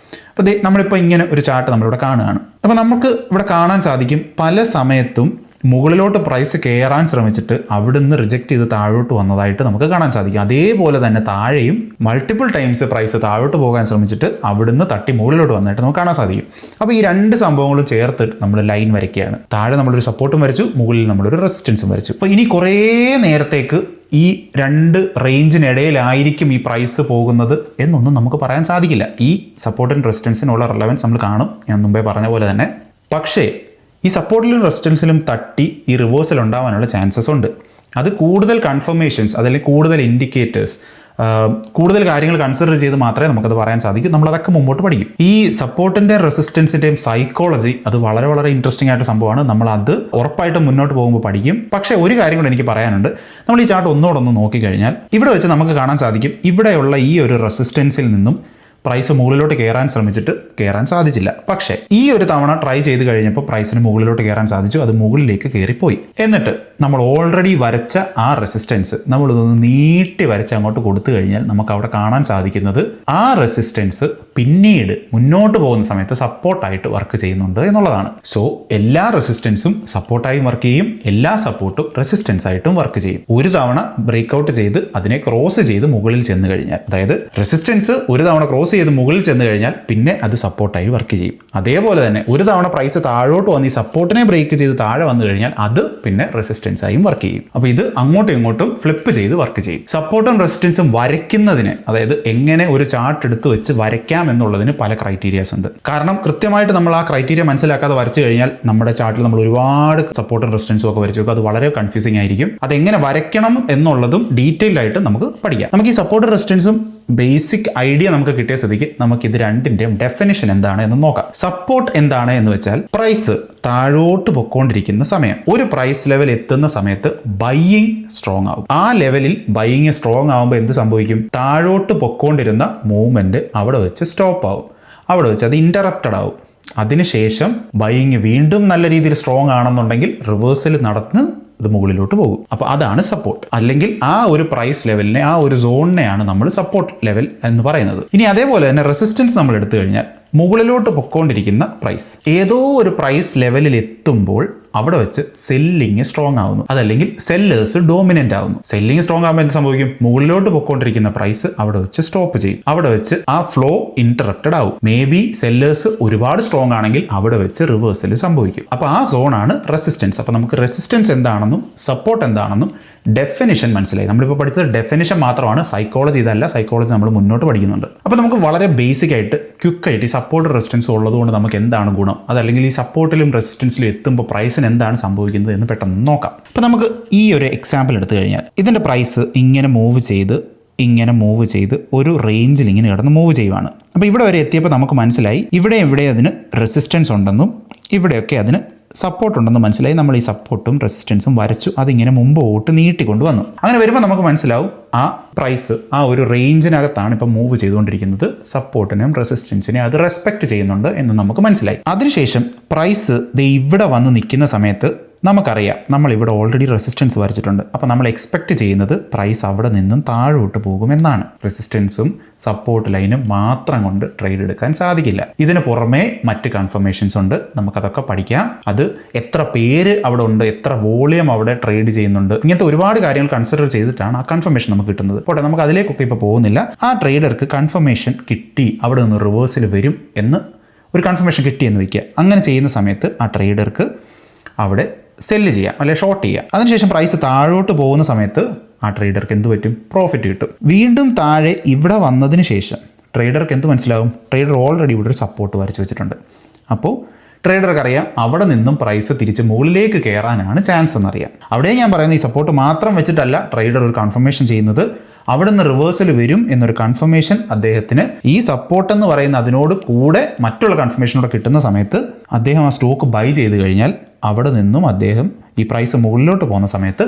അപ്പോൾ നമ്മളിപ്പോൾ ഇങ്ങനെ ഒരു ചാർട്ട് നമ്മളിവിടെ കാണുകയാണ്. അപ്പോൾ നമുക്ക് ഇവിടെ കാണാൻ സാധിക്കും പല സമയത്തും മുകളിലോട്ട് പ്രൈസ് കയറാൻ ശ്രമിച്ചിട്ട് അവിടുന്ന് റിജക്റ്റ് ചെയ്ത് താഴോട്ട് വന്നതായിട്ട് നമുക്ക് കാണാൻ സാധിക്കും. അതേപോലെ തന്നെ താഴെയും മൾട്ടിപ്പിൾ ടൈംസ് പ്രൈസ് താഴോട്ട് പോകാൻ ശ്രമിച്ചിട്ട് അവിടുന്ന് തട്ടി മുകളിലോട്ട് വന്നിട്ട് നമുക്ക് കാണാൻ സാധിക്കും. അപ്പോൾ ഈ രണ്ട് സംഭവങ്ങളും ചേർത്ത് നമ്മൾ ലൈൻ വരയ്ക്കുകയാണ്. താഴെ നമ്മളൊരു സപ്പോർട്ടും വരച്ചു, മുകളിൽ നമ്മളൊരു റെസിസ്റ്റൻസും വരച്ചു. അപ്പോൾ ഇനി കുറേ നേരത്തേക്ക് ഈ രണ്ട് റേഞ്ചിനിടയിലായിരിക്കും ഈ പ്രൈസ് പോകുന്നത് എന്നൊന്നും നമുക്ക് പറയാൻ സാധിക്കില്ല. ഈ സപ്പോർട്ടിനും റെസിസ്റ്റൻസിനുള്ള റെലവൻസ് നമ്മൾ കാണും, ഞാൻ മുമ്പേ പറഞ്ഞ പോലെ തന്നെ. പക്ഷേ ഈ സപ്പോർട്ടിലും റെസിസ്റ്റൻസിലും തട്ടി ഈ റിവേഴ്സൽ ഉണ്ടാവാനുള്ള ചാൻസസ് ഉണ്ട്. അത് കൂടുതൽ കൺഫർമേഷൻസ് അതല്ലെങ്കിൽ കൂടുതൽ ഇൻഡിക്കേറ്റേഴ്സ്, കൂടുതൽ കാര്യങ്ങൾ കൺസിഡർ ചെയ്ത് മാത്രമേ നമുക്കത് പറയാൻ സാധിക്കൂ. നമ്മളതൊക്കെ മുമ്പോട്ട് പഠിക്കും. ഈ സപ്പോർട്ടിൻ്റെ റെസിസ്റ്റൻസിൻ്റെയും സൈക്കോളജി അത് വളരെ വളരെ ഇൻട്രസ്റ്റിംഗ് ആയിട്ട് സംഭവമാണ്. നമ്മളത് ഉറപ്പായിട്ടും മുന്നോട്ട് പോകുമ്പോൾ പഠിക്കും. പക്ഷേ ഒരു കാര്യം കൂടെ എനിക്ക് പറയാനുണ്ട്. നമ്മൾ ഈ ചാർട്ട് ഒന്നോടൊന്ന് നോക്കിക്കഴിഞ്ഞാൽ ഇവിടെ വെച്ച് നമുക്ക് കാണാൻ സാധിക്കും, ഇവിടെയുള്ള ഈ ഒരു റെസിസ്റ്റൻസിൽ നിന്നും പ്രൈസ് മുകളിലോട്ട് കയറാൻ ശ്രമിച്ചിട്ട് കയറാൻ സാധിച്ചില്ല. പക്ഷേ ഈ ഒരു തവണ ട്രൈ ചെയ്ത് കഴിഞ്ഞപ്പോൾ പ്രൈസിന് മുകളിലോട്ട് കയറാൻ സാധിച്ചു, അത് മുകളിലേക്ക് കയറിപ്പോയി. എന്നിട്ട് നമ്മൾ ഓൾറെഡി വരച്ച ആ റെസിസ്റ്റൻസ് നമ്മളിതൊന്ന് നീട്ടി വരച്ച് അങ്ങോട്ട് കൊടുത്തു കഴിഞ്ഞാൽ നമുക്ക് അവിടെ കാണാൻ സാധിക്കുന്നത് ആ റെസിസ്റ്റൻസ് പിന്നീട് മുന്നോട്ട് പോകുന്ന സമയത്ത് സപ്പോർട്ടായിട്ട് വർക്ക് ചെയ്യുന്നുണ്ട് എന്നുള്ളതാണ്. സോ എല്ലാ റെസിസ്റ്റൻസും സപ്പോർട്ടായും വർക്ക് ചെയ്യും, എല്ലാ സപ്പോർട്ടും റെസിസ്റ്റൻസ് ആയിട്ടും വർക്ക് ചെയ്യും. ഒരു തവണ ബ്രേക്ക്ഔട്ട് ചെയ്ത് അതിനെ ക്രോസ് ചെയ്ത് മുകളിൽ ചെന്ന് കഴിഞ്ഞാൽ, അതായത് റെസിസ്റ്റൻസ് ഒരു തവണ ക്രോസ് ചെയ്ത് മുകളിൽ ചെന്ന് കഴിഞ്ഞാൽ പിന്നെ അത് സപ്പോർട്ടായി വർക്ക് ചെയ്യും. അതേപോലെ തന്നെ ഒരു തവണ പ്രൈസ് താഴോട്ട് വന്ന് ഈ സപ്പോർട്ടിനെ ബ്രേക്ക് ചെയ്ത് താഴെ വന്നു കഴിഞ്ഞാൽ അത് പിന്നെ റെസിസ്റ്റൻസ് ആയും വർക്ക് ചെയ്യും. അപ്പോൾ ഇത് അങ്ങോട്ടും ഇങ്ങോട്ടും ഫ്ലിപ്പ് ചെയ്ത് വർക്ക് ചെയ്യും. സപ്പോർട്ടും റെസിസ്റ്റൻസും വരയ്ക്കുന്നതിന്, അതായത് എങ്ങനെ ഒരു ചാർട്ട് എടുത്ത് വെച്ച് വരയ്ക്കാം എന്നുള്ളതിന് പല ക്രൈറ്റീരിയാസ് ഉണ്ട്. കാരണം കൃത്യമായിട്ട് നമ്മൾ ആ ക്രൈറ്റീരിയ മനസ്സിലാക്കാതെ വരച്ചു കഴിഞ്ഞാൽ നമ്മുടെ ചാർട്ടിൽ നമ്മൾ ഒരുപാട് സപ്പോർട്ടും റെസിസ്റ്റൻസും ഒക്കെ വരച്ചു വെക്കും. അത് വളരെ കൺഫ്യൂസിംഗ് ആയിരിക്കും. അതെങ്ങനെ വരയ്ക്കണം എന്നുള്ളതും ഡീറ്റെയിൽഡ് ആയിട്ട് നമുക്ക് പഠിക്കാം. നമുക്ക് ഈ സപ്പോർട്ടും റെസിസ്റ്റൻസും ബേസിക് ഐഡിയ നമുക്ക് കിട്ടിയ സ്ഥിതിക്ക് നമുക്ക് ഇത് രണ്ടിൻ്റെയും ഡെഫിനിഷൻ എന്താണ് എന്ന് നോക്കാം. സപ്പോർട്ട് എന്താണ് എന്ന് വെച്ചാൽ പ്രൈസ് താഴോട്ട് പൊക്കോണ്ടിരിക്കുന്ന സമയം, ഒരു പ്രൈസ് ലെവൽ എത്തുന്ന സമയത്ത് ബൈയിങ് സ്ട്രോങ് ആവും. ആ ലെവലിൽ ബൈയിങ് സ്ട്രോങ് ആകുമ്പോൾ എന്ത് സംഭവിക്കും? താഴോട്ട് പൊക്കോണ്ടിരുന്ന മൂവ്മെന്റ് അവിടെ വെച്ച് സ്റ്റോപ്പ് ആവും, അവിടെ വെച്ച് അത് ഇന്ററപ്റ്റഡ് ആവും. അതിനുശേഷം ബൈയിങ് വീണ്ടും നല്ല രീതിയിൽ സ്ട്രോങ് ആണെന്നുണ്ടെങ്കിൽ റിവേഴ്സൽ നടന്ന് ഇത് മുകളിലോട്ട് പോകും. അപ്പോൾ അതാണ് സപ്പോർട്ട്. അല്ലെങ്കിൽ ആ ഒരു പ്രൈസ് ലെവലിനെ, ആ ഒരു സോണിനെയാണ് നമ്മൾ സപ്പോർട്ട് ലെവൽ എന്ന് പറയുന്നത്. ഇനി അതേപോലെ തന്നെ റെസിസ്റ്റൻസ് നമ്മൾ എടുത്തു കഴിഞ്ഞാൽ മുകളിലോട്ട് പൊക്കോണ്ടിരിക്കുന്ന പ്രൈസ്. ഏതോ ഒരു പ്രൈസ് ലെവലിൽ എത്തുമ്പോൾ അവിടെ വെച്ച് സെല്ലിങ് സ്ട്രോങ് ആവുന്നു, അതല്ലെങ്കിൽ സെല്ലേഴ്സ് ഡോമിനന്റ് ആവുന്നു. സെല്ലിങ് സ്ട്രോങ് ആകുമ്പോൾ എന്ത് സംഭവിക്കും? മുകളിലോട്ട് പൊക്കോണ്ടിരിക്കുന്ന പ്രൈസ് അവിടെ വെച്ച് സ്റ്റോപ്പ് ചെയ്യും. അവിടെ വെച്ച് ആ ഫ്ലോ ഇന്ററപ്റ്റഡ് ആവും. മേ ബി സെല്ലേഴ്സ് ഒരുപാട് സ്ട്രോങ് ആണെങ്കിൽ അവിടെ വെച്ച് റിവേഴ്സൽ സംഭവിക്കും. അപ്പോൾ ആ സോണാണ് റെസിസ്റ്റൻസ്. അപ്പോൾ നമുക്ക് റെസിസ്റ്റൻസ് എന്താണെന്നും സപ്പോർട്ട് എന്താണെന്നും ഡെഫിനിഷൻ മനസ്സിലായി. നമ്മളിപ്പോൾ പഠിച്ചത് ഡെഫിനിഷൻ മാത്രമാണ്, സൈക്കോളജി ഇതല്ല. സൈക്കോളജി നമ്മൾ മുന്നോട്ട് പഠിക്കുന്നുണ്ട്. അപ്പോൾ നമുക്ക് വളരെ ബേസിക് ആയിട്ട് ക്വിക്കായിട്ട് ഈ സപ്പോർട്ട് റെസിസ്റ്റൻസ് ഉള്ളതുകൊണ്ട് നമുക്ക് എന്താണ് ഗുണം, അതല്ലെങ്കിൽ ഈ സപ്പോർട്ടിലും റെസിസ്റ്റൻസിലും എത്തുമ്പോൾ പ്രൈസിന് എന്താണ് സംഭവിക്കുന്നത് എന്ന് പെട്ടെന്ന് നോക്കാം. അപ്പോൾ നമുക്ക് ഈ ഒരു എക്സാമ്പിൾ എടുത്തു കഴിഞ്ഞാൽ ഇതിൻ്റെ പ്രൈസ് ഇങ്ങനെ മൂവ് ചെയ്ത് ഒരു റേഞ്ചിൽ ഇങ്ങനെ കിടന്ന് മൂവ് ചെയ്യുവാണ്. അപ്പോൾ ഇവിടെ വരെ എത്തിയപ്പോൾ നമുക്ക് മനസ്സിലായി ഇവിടെ അതിന് റെസിസ്റ്റൻസ് ഉണ്ടെന്നും ഇവിടെയൊക്കെ അതിന് സപ്പോർട്ട് ഉണ്ടെന്ന് മനസ്സിലായി. നമ്മൾ ഈ സപ്പോർട്ടും റെസിസ്റ്റൻസും വരച്ചു, അതിങ്ങനെ മുമ്പോട്ട് നീട്ടിക്കൊണ്ട് വന്നു. അങ്ങനെ വരുമ്പോൾ നമുക്ക് മനസ്സിലാവും ആ പ്രൈസ് ആ ഒരു റേഞ്ചിനകത്താണ് ഇപ്പം മൂവ് ചെയ്തുകൊണ്ടിരിക്കുന്നത്. സപ്പോർട്ടിനെയും റെസിസ്റ്റൻസിനെയും അത് റെസ്പെക്ട് ചെയ്യുന്നുണ്ട് എന്ന് നമുക്ക് മനസ്സിലായി. അതിനുശേഷം പ്രൈസ് ഇവിടെ വന്ന് നിൽക്കുന്ന സമയത്ത് നമുക്കറിയാം നമ്മൾ ഇവിടെ ഓൾറെഡി റെസിസ്റ്റൻസ് വരച്ചിട്ടുണ്ട്. അപ്പോൾ നമ്മൾ എക്സ്പെക്ട് ചെയ്യുന്നത് പ്രൈസ് അവിടെ നിന്നും താഴോട്ട് പോകുമെന്നാണ്. റെസിസ്റ്റൻസും സപ്പോർട്ട് ലൈനും മാത്രം കൊണ്ട് ട്രേഡ് എടുക്കാൻ സാധിക്കില്ല. ഇതിന് പുറമേ മറ്റ് കൺഫർമേഷൻസ് ഉണ്ട്, നമുക്കതൊക്കെ പഠിക്കാം. അത് എത്ര പേര് അവിടെ ഉണ്ട്, എത്ര വോളിയം അവിടെ ട്രേഡ് ചെയ്യുന്നുണ്ട്, ഇങ്ങനത്തെ ഒരുപാട് കാര്യങ്ങൾ കൺസിഡർ ചെയ്തിട്ടാണ് ആ കൺഫർമേഷൻ നമുക്ക് കിട്ടുന്നത്. പോട്ടെ, നമുക്ക് അതിലേക്കൊക്കെ ഇപ്പോൾ പോകുന്നില്ല. ആ ട്രേഡർക്ക് കൺഫർമേഷൻ കിട്ടി, അവിടെ നിന്ന് റിവേഴ്സിൽ വരും എന്ന് ഒരു കൺഫർമേഷൻ കിട്ടിയെന്ന് വയ്ക്കുക. അങ്ങനെ ചെയ്യുന്ന സമയത്ത് ആ ട്രേഡർക്ക് അവിടെ സെല്ല് ചെയ്യാം, അല്ലെങ്കിൽ ഷോർട്ട് ചെയ്യാം. അതിനുശേഷം പ്രൈസ് താഴോട്ട് പോകുന്ന സമയത്ത് ആ ട്രേഡർക്ക് എന്ത് പറ്റും? പ്രോഫിറ്റ് കിട്ടും. വീണ്ടും താഴെ ഇവിടെ വന്നതിന് ശേഷം ട്രേഡർക്ക് എന്ത് മനസ്സിലാവും? ട്രേഡർ ഓൾറെഡി ഇവിടെ ഒരു സപ്പോർട്ട് വരച്ച് വെച്ചിട്ടുണ്ട്. അപ്പോൾ ട്രേഡർക്ക് അറിയാം അവിടെ നിന്നും പ്രൈസ് തിരിച്ച് മുകളിലേക്ക് കയറാനാണ് ചാൻസ് എന്നറിയാം. അവിടെ ഞാൻ പറയുന്നത് ഈ സപ്പോർട്ട് മാത്രം വെച്ചിട്ടല്ല ട്രേഡർ ഒരു കൺഫർമേഷൻ ചെയ്യുന്നത്. അവിടെ നിന്ന് റിവേഴ്സൽ വരും എന്നൊരു കൺഫർമേഷൻ അദ്ദേഹത്തിന് ഈ സപ്പോർട്ട് എന്ന് പറയുന്ന അതിനോട് കൂടെ മറ്റുള്ള കൺഫർമേഷനോടെ കിട്ടുന്ന സമയത്ത് അദ്ദേഹം ആ സ്റ്റോക്ക് ബൈ ചെയ്ത് കഴിഞ്ഞാൽ അവിടെ നിന്നും അദ്ദേഹം ഈ പ്രൈസ് മുകളിലോട്ട് പോകുന്ന സമയത്ത്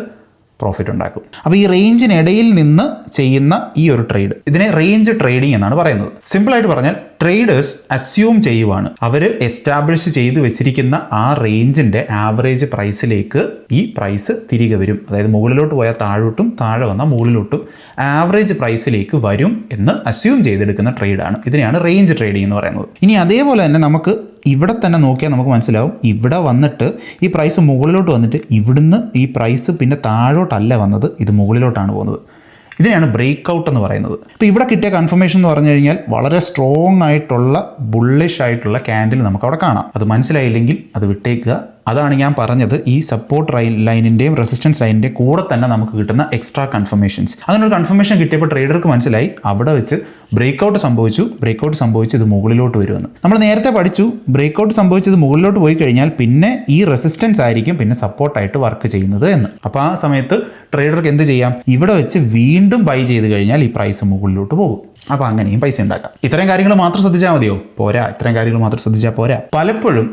പ്രോഫിറ്റ് ഉണ്ടാക്കും. അപ്പോൾ ഈ റേഞ്ചിനിടയിൽ നിന്ന് ചെയ്യുന്ന ഈ ഒരു ട്രേഡ്, ഇതിനെ റേഞ്ച് ട്രേഡിംഗ് എന്നാണ് പറയുന്നത്. സിമ്പിളായിട്ട് പറഞ്ഞാൽ ട്രേഡേഴ്സ് അസ്യൂം ചെയ്യുവാണ് അവർ എസ്റ്റാബ്ലിഷ് ചെയ്ത് വെച്ചിരിക്കുന്ന ആ റേഞ്ചിൻ്റെ ആവറേജ് പ്രൈസിലേക്ക് ഈ പ്രൈസ് തിരികെ വരും. അതായത് മുകളിലോട്ട് പോയാൽ താഴോട്ടും, താഴെ വന്നാൽ മുകളിലോട്ടും ആവറേജ് പ്രൈസിലേക്ക് വരും എന്ന് അസ്യൂം ചെയ്തെടുക്കുന്ന ട്രേഡാണ്. ഇതിനെയാണ് റേഞ്ച് ട്രേഡിംഗ് എന്ന് പറയുന്നത്. ഇനി അതേപോലെ തന്നെ നമുക്ക് ഇവിടെ തന്നെ നോക്കിയാൽ നമുക്ക് മനസ്സിലാവും, ഇവിടെ വന്നിട്ട് ഈ പ്രൈസ് മുകളിലോട്ട് വന്നിട്ട് ഇവിടുന്ന് ഈ പ്രൈസ് പിന്നെ താഴോട്ടല്ല വന്നത്, ഇത് മുകളിലോട്ടാണ് പോകുന്നത്. ഇതിനെയാണ് ബ്രേക്ക് ഔട്ട് എന്ന് പറയുന്നത്. ഇപ്പോൾ ഇവിടെ കിട്ടിയ കൺഫർമേഷൻ എന്ന് പറഞ്ഞു കഴിഞ്ഞാൽ വളരെ സ്ട്രോങ് ആയിട്ടുള്ള ബുള്ളിഷ് ആയിട്ടുള്ള ക്യാൻഡിൽ നമുക്ക് അവിടെ കാണാം. അത് മനസ്സിലായില്ലെങ്കിൽ അത് വിട്ടേക്കുക. അതാണ് ഞാൻ പറഞ്ഞത്, ഈ സപ്പോർട്ട് ലൈനിൻ്റെയും റെസിസ്റ്റൻസ് ലൈനിൻ്റെയും കൂടെ തന്നെ നമുക്ക് കിട്ടുന്ന എക്സ്ട്രാ കൺഫർമേഷൻസ്. അങ്ങനെ ഒരു കൺഫർമേഷൻ കിട്ടിയപ്പോൾ ട്രേഡർക്ക് മനസ്സിലായി അവിടെ വെച്ച് ബ്രേക്ക് ഔട്ട് സംഭവിച്ചു ഇത് മുകളിലോട്ട് വരുമെന്ന്. നമ്മൾ നേരത്തെ പഠിച്ചു, ബ്രേക്ക് ഔട്ട് സംഭവിച്ചത് മുകളിലോട്ട് പോയി കഴിഞ്ഞാൽ പിന്നെ ഈ റെസിസ്റ്റൻസ് ആയിരിക്കും പിന്നെ സപ്പോർട്ടായിട്ട് വർക്ക് ചെയ്യുന്നത് എന്ന്. അപ്പോൾ ആ സമയത്ത് ട്രേഡർക്ക് എന്ത് ചെയ്യാം? ഇവിടെ വെച്ച് വീണ്ടും ബൈ ചെയ്ത് കഴിഞ്ഞാൽ ഈ പ്രൈസ് മുകളിലോട്ട് പോകും. അപ്പോൾ അങ്ങനെയും പൈസ ഉണ്ടാക്കാം. ഇത്രയും കാര്യങ്ങൾ മാത്രം ശ്രദ്ധിച്ചാൽ മതിയോ? പോരാ. ഇത്രയും കാര്യങ്ങൾ മാത്രം ശ്രദ്ധിച്ചാൽ പോരാ. പലപ്പോഴും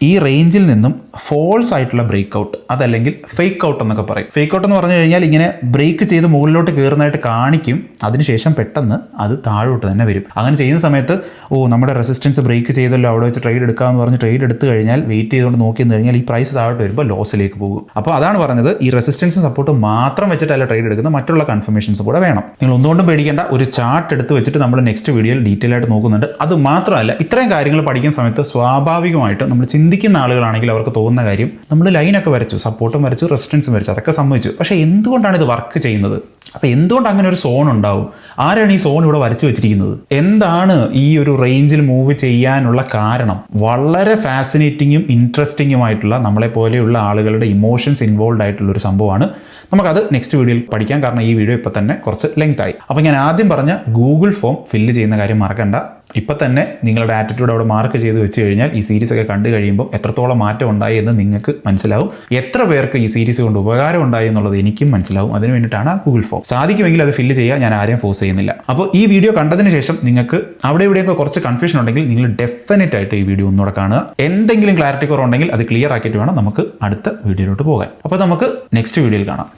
ഈ റേഞ്ചിൽ നിന്നും ഫോൾസ് ആയിട്ടുള്ള ബ്രേക്ക് ഔട്ട്, അതല്ലെങ്കിൽ ഫേക്ക് ഔട്ട് എന്നൊക്കെ പറയും. ഫേക്ക് ഔട്ട് എന്ന് പറഞ്ഞു കഴിഞ്ഞാൽ ഇങ്ങനെ ബ്രേക്ക് ചെയ്ത് മുകളിലോട്ട് കയറുന്നതായിട്ട് കാണിക്കും, അതിനുശേഷം പെട്ടെന്ന് അത് താഴോട്ട് തന്നെ വരും. അങ്ങനെ ചെയ്യുന്ന സമയത്ത് നമ്മുടെ റെസിസ്റ്റൻസ് ബ്രേക്ക് ചെയ്തല്ലോ, അവിടെ വെച്ച് ട്രേഡ് എടുക്കാമെന്ന് പറഞ്ഞ് ട്രേഡ് എടുത്തു കഴിഞ്ഞാൽ വെയിറ്റ് ചെയ്തുകൊണ്ട് നോക്കി നിന്ന് കഴിഞ്ഞാൽ ഈ പ്രൈസ് താഴോട്ട് വരുമ്പോൾ ലോസിലേക്ക് പോകും. അപ്പോൾ അതാണ് പറഞ്ഞത്, ഈ റെസിസ്റ്റൻസും സപ്പോർട്ടും മാത്രം വെച്ചിട്ടല്ല ട്രേഡ് എടുക്കുന്നത്, മറ്റുള്ള കൺഫർമേഷൻസ് കൂടെ വേണം. നിങ്ങൾ ഒന്നുകൊണ്ടും പേടിക്കേണ്ട, ഒരു ചാർട്ട് എടുത്ത് വെച്ചിട്ട് നമ്മൾ നെക്സ്റ്റ് വീഡിയോയിൽ ഡീറ്റെയിൽ ആയിട്ട് നോക്കുന്നുണ്ട്. അത് മാത്രമല്ല, ഇത്രയും കാര്യങ്ങൾ പഠിക്കുന്ന സമയത്ത് സ്വാഭാവികമായിട്ട് നമ്മൾ ചിന്തിക്കുന്ന ആളുകളാണെങ്കിൽ അവർക്ക് തോന്നുന്ന കാര്യം, നമ്മൾ ലൈനൊക്കെ വരച്ചു, സപ്പോർട്ടും വരച്ചു, റെസിസ്റ്റൻസും വരച്ചു, അതൊക്കെ സംഭവിച്ചു. പക്ഷേ എന്തുകൊണ്ടാണ് ഇത് വർക്ക് ചെയ്യുന്നത്? അപ്പോൾ എന്തുകൊണ്ട് അങ്ങനെ ഒരു സോൺ ഉണ്ടാവും? ആരാണ് ഈ സോൺ ഇവിടെ വരച്ചു വെച്ചിരിക്കുന്നത്? എന്താണ് ഈ ഒരു റേഞ്ചിൽ മൂവ് ചെയ്യാനുള്ള കാരണം? വളരെ ഫാസിനേറ്റിങ്ങും ഇൻട്രസ്റ്റിങ്ങുമായിട്ടുള്ള നമ്മളെ പോലെയുള്ള ആളുകളുടെ ഇമോഷൻസ് ഇൻവോൾവ് ആയിട്ടുള്ള ഒരു സംഭവമാണ്. നമുക്കത് നെക്സ്റ്റ് വീഡിയോയിൽ പഠിക്കാം, കാരണം ഈ വീഡിയോ ഇപ്പോൾ തന്നെ കുറച്ച് ലെങ്ത് ആയി. അപ്പോൾ ഞാൻ ആദ്യം പറഞ്ഞ ഗൂഗിൾ ഫോം ഫില്ല് ചെയ്യുന്ന കാര്യം മറക്കണ്ട. ഇപ്പം തന്നെ നിങ്ങളുടെ ആറ്റിറ്റ്യൂഡ് അവിടെ മാർക്ക് ചെയ്ത് വെച്ച് കഴിഞ്ഞാൽ ഈ സീരീസ് ഒക്കെ കണ്ടു കഴിയുമ്പോൾ എത്രത്തോളം മാറ്റം ഉണ്ടായി എന്ന് നിങ്ങൾക്ക് മനസ്സിലാവും. എത്ര പേർക്ക് ഈ സീരീസ് കൊണ്ട് ഉപകാരം ഉണ്ടായി എന്നുള്ളത് എനിക്കും മനസ്സിലാവും. അതിന് വേണ്ടിയിട്ടാണ് ഗൂഗിൾ ഫോം. സാധിക്കുമെങ്കിൽ അത് ഫില്ല് ചെയ്യുക, ഞാൻ ആരെയും ഫോഴ്സ് ചെയ്യുന്നില്ല. അപ്പോൾ ഈ വീഡിയോ കണ്ടതിന് ശേഷം നിങ്ങൾക്ക് അവിടെ ഇവിടെയൊക്കെ കുറച്ച് കൺഫ്യൂഷൻ ഉണ്ടെങ്കിൽ നിങ്ങൾ ഡെഫിനറ്റ് ആയിട്ട് ഈ വീഡിയോ ഒന്നുകൂടെ കാണുക. എന്തെങ്കിലും ക്ലാരിറ്റി കുറവുണ്ടെങ്കിൽ അത് ക്ലിയർ ആക്കിയിട്ട് വേണം നമുക്ക് അടുത്ത വീഡിയോയിലോട്ട് പോകാൻ. അപ്പോൾ നമുക്ക് നെക്സ്റ്റ് വീഡിയോയിൽ കാണാം.